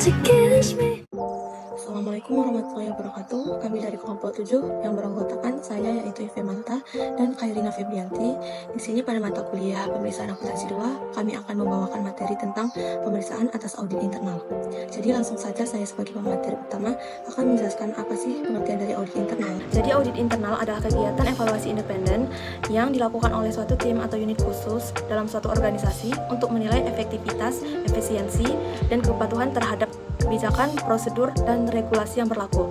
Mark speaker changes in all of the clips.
Speaker 1: to kiss me.
Speaker 2: Assalamualaikum warahmatullahi wabarakatuh. Kami dari kelompok 7 yang beranggotakan saya yaitu Ive Manta dan Khairina Febrianti. Di sini pada mata kuliah pemeriksaan akuntansi 2, kami akan membawakan materi tentang pemeriksaan atas audit internal. Jadi langsung saja saya sebagai pemateri utama akan menjelaskan apa sih pengertian dari audit internal. Jadi audit internal adalah kegiatan evaluasi independen yang dilakukan oleh suatu tim atau unit khusus dalam suatu organisasi untuk menilai efektivitas, efisiensi, dan kepatuhan terhadap kebijakan, prosedur, dan regulasi yang berlaku.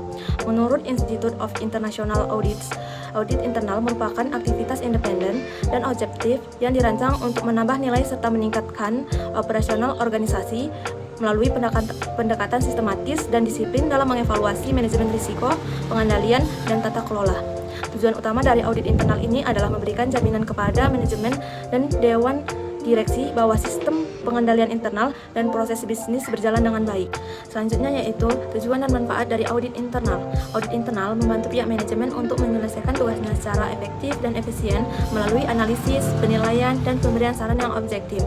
Speaker 2: Menurut Institute of International Audits, audit internal merupakan aktivitas independen dan objektif yang dirancang untuk menambah nilai serta meningkatkan operasional organisasi melalui pendekatan sistematis dan disiplin dalam mengevaluasi manajemen risiko, pengendalian, dan tata kelola. Tujuan utama dari audit internal ini adalah memberikan jaminan kepada manajemen dan dewan direksi bahwa sistem pengendalian internal dan proses bisnis berjalan dengan baik. Selanjutnya yaitu tujuan dan manfaat dari audit internal. Audit internal membantu pihak manajemen untuk menyelesaikan tugasnya secara efektif dan efisien melalui analisis, penilaian, dan pemberian saran yang objektif.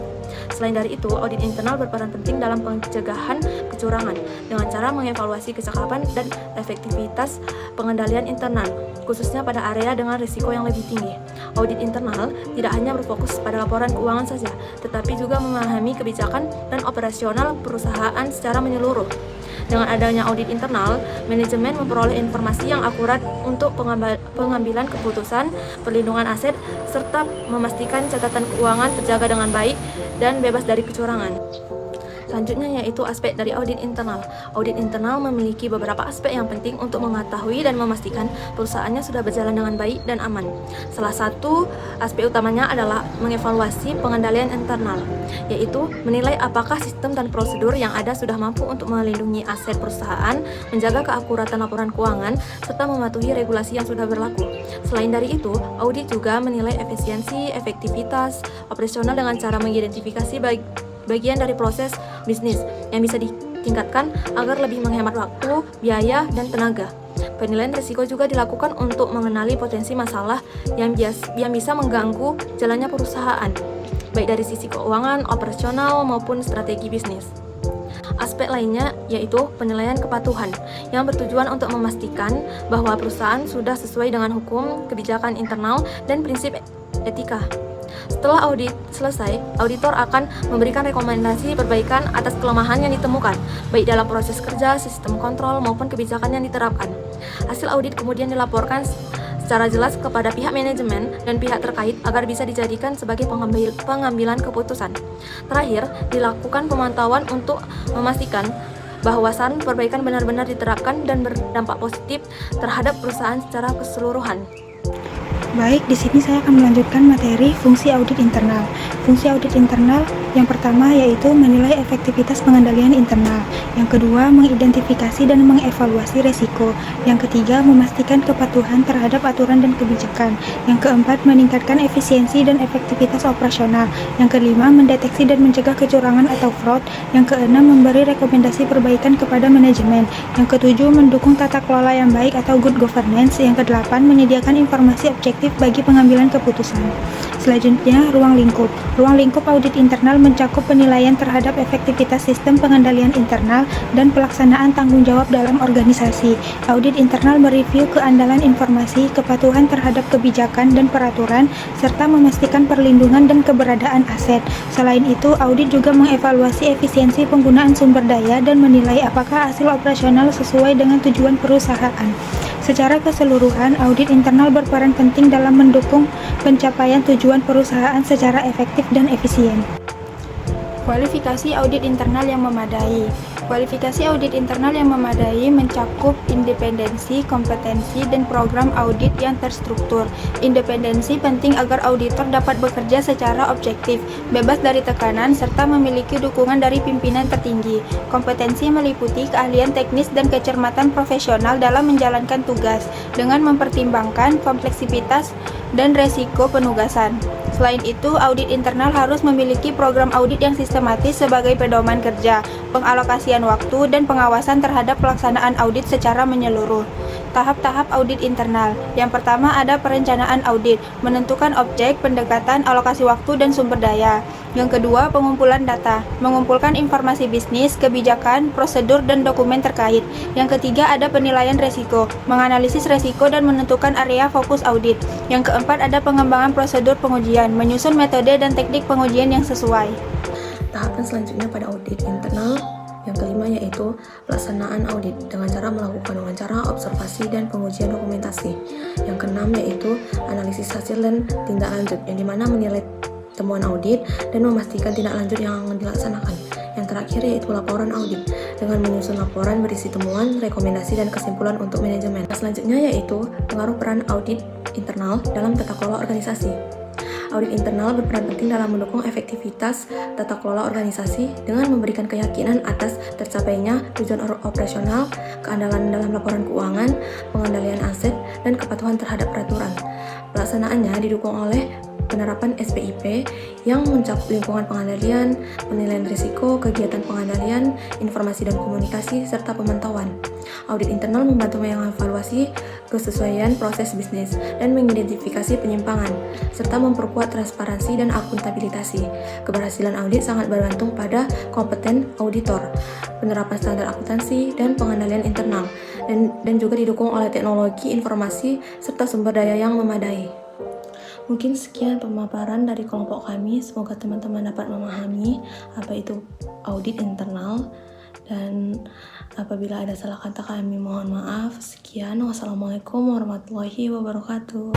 Speaker 2: Selain dari itu, audit internal berperan penting dalam pencegahan kecurangan dengan cara mengevaluasi kecakapan dan efektivitas pengendalian internal, khususnya pada area dengan risiko yang lebih tinggi. Audit internal tidak hanya berfokus pada laporan keuangan saja, tetapi juga memahami kebijakan dan operasional perusahaan secara menyeluruh. Dengan adanya audit internal, manajemen memperoleh informasi yang akurat untuk pengambilan keputusan, perlindungan aset, serta memastikan catatan keuangan terjaga dengan baik dan bebas dari kecurangan. Selanjutnya yaitu aspek dari audit internal. Audit internal memiliki beberapa aspek yang penting untuk mengetahui dan memastikan perusahaannya sudah berjalan dengan baik dan aman. Salah satu aspek utamanya adalah mengevaluasi pengendalian internal, yaitu menilai apakah sistem dan prosedur yang ada sudah mampu untuk melindungi aset perusahaan, menjaga keakuratan laporan keuangan, serta mematuhi regulasi yang sudah berlaku. Selain dari itu, audit juga menilai efisiensi, efektivitas operasional dengan cara mengidentifikasi bagian dari proses bisnis yang bisa ditingkatkan agar lebih menghemat waktu, biaya, dan tenaga. Penilaian risiko juga dilakukan untuk mengenali potensi masalah yang bisa mengganggu jalannya perusahaan, baik dari sisi keuangan, operasional, maupun strategi bisnis. Aspek lainnya yaitu penilaian kepatuhan yang bertujuan untuk memastikan bahwa perusahaan sudah sesuai dengan hukum, kebijakan internal, dan prinsip etika. Setelah audit selesai, auditor akan memberikan rekomendasi perbaikan atas kelemahan yang ditemukan, baik dalam proses kerja, sistem kontrol, maupun kebijakan yang diterapkan. Hasil audit kemudian dilaporkan secara jelas kepada pihak manajemen dan pihak terkait agar bisa dijadikan sebagai pengambilan keputusan. Terakhir, dilakukan pemantauan untuk memastikan bahwa saran perbaikan benar-benar diterapkan dan berdampak positif terhadap perusahaan secara keseluruhan.
Speaker 3: Baik, di sini saya akan melanjutkan materi fungsi audit internal. Fungsi audit internal yang pertama yaitu menilai efektivitas pengendalian internal. Yang kedua, mengidentifikasi dan mengevaluasi risiko. Yang ketiga, memastikan kepatuhan terhadap aturan dan kebijakan. Yang keempat, meningkatkan efisiensi dan efektivitas operasional. Yang kelima, mendeteksi dan mencegah kecurangan atau fraud. Yang keenam, memberi rekomendasi perbaikan kepada manajemen. Yang ketujuh, mendukung tata kelola yang baik atau good governance. Yang kedelapan, menyediakan informasi objektif bagi pengambilan keputusan. Selanjutnya, ruang lingkup. Ruang lingkup audit internal mencakup penilaian terhadap efektivitas sistem pengendalian internal dan pelaksanaan tanggung jawab dalam organisasi. Audit internal mereview keandalan informasi, kepatuhan terhadap kebijakan dan peraturan, serta memastikan perlindungan dan keberadaan aset. Selain itu, audit juga mengevaluasi efisiensi penggunaan sumber daya dan menilai apakah hasil operasional sesuai dengan tujuan perusahaan. Secara keseluruhan, audit internal berperan penting dalam mendukung pencapaian tujuan perusahaan secara efektif dan efisien. Kualifikasi audit internal yang memadai. Kualifikasi audit internal yang memadai mencakup independensi, kompetensi, dan program audit yang terstruktur. Independensi penting agar auditor dapat bekerja secara objektif, bebas dari tekanan, serta memiliki dukungan dari pimpinan tertinggi. Kompetensi meliputi keahlian teknis dan kecermatan profesional dalam menjalankan tugas, dengan mempertimbangkan kompleksitas dan resiko penugasan. Selain itu, audit internal harus memiliki program audit yang sistematis sebagai pedoman kerja. pengalokasian waktu, dan pengawasan terhadap pelaksanaan audit secara menyeluruh. Tahap-tahap audit internal. Yang pertama ada perencanaan audit, menentukan objek, pendekatan, alokasi waktu, dan sumber daya. Yang kedua, pengumpulan data, mengumpulkan informasi bisnis, kebijakan, prosedur, dan dokumen terkait. Yang ketiga ada penilaian resiko, menganalisis resiko dan menentukan area fokus audit. Yang keempat ada pengembangan prosedur pengujian, menyusun metode dan teknik pengujian yang sesuai.
Speaker 2: Tahapan selanjutnya pada audit internal yang kelima yaitu pelaksanaan audit dengan cara melakukan wawancara, observasi, dan pengujian dokumentasi. Yang keenam yaitu analisis hasil dan tindak lanjut, yang dimana menilai temuan audit dan memastikan tindak lanjut yang dilaksanakan. Yang terakhir yaitu laporan audit dengan menyusun laporan berisi temuan, rekomendasi, dan kesimpulan untuk manajemen. Selanjutnya yaitu pengaruh peran audit internal dalam tata kelola organisasi. Audit internal berperan penting dalam mendukung efektivitas tata kelola organisasi dengan memberikan keyakinan atas tercapainya tujuan operasional, keandalan dalam laporan keuangan, pengendalian aset, dan kepatuhan terhadap peraturan. Pelaksanaannya didukung oleh penerapan SPIP yang mencakup lingkungan pengendalian, penilaian risiko, kegiatan pengendalian, informasi dan komunikasi, serta pemantauan. Audit internal membantu mengevaluasi kesesuaian proses bisnis dan mengidentifikasi penyimpangan, serta memperkuat transparansi dan akuntabilitas. Keberhasilan audit sangat bergantung pada kompeten auditor, penerapan standar akuntansi, dan pengendalian internal, dan juga didukung oleh teknologi informasi serta sumber daya yang memadai. Mungkin sekian pemaparan dari kelompok kami. Semoga teman-teman dapat memahami apa itu audit internal, dan apabila ada salah kata kami mohon maaf. Sekian, wassalamualaikum warahmatullahi wabarakatuh.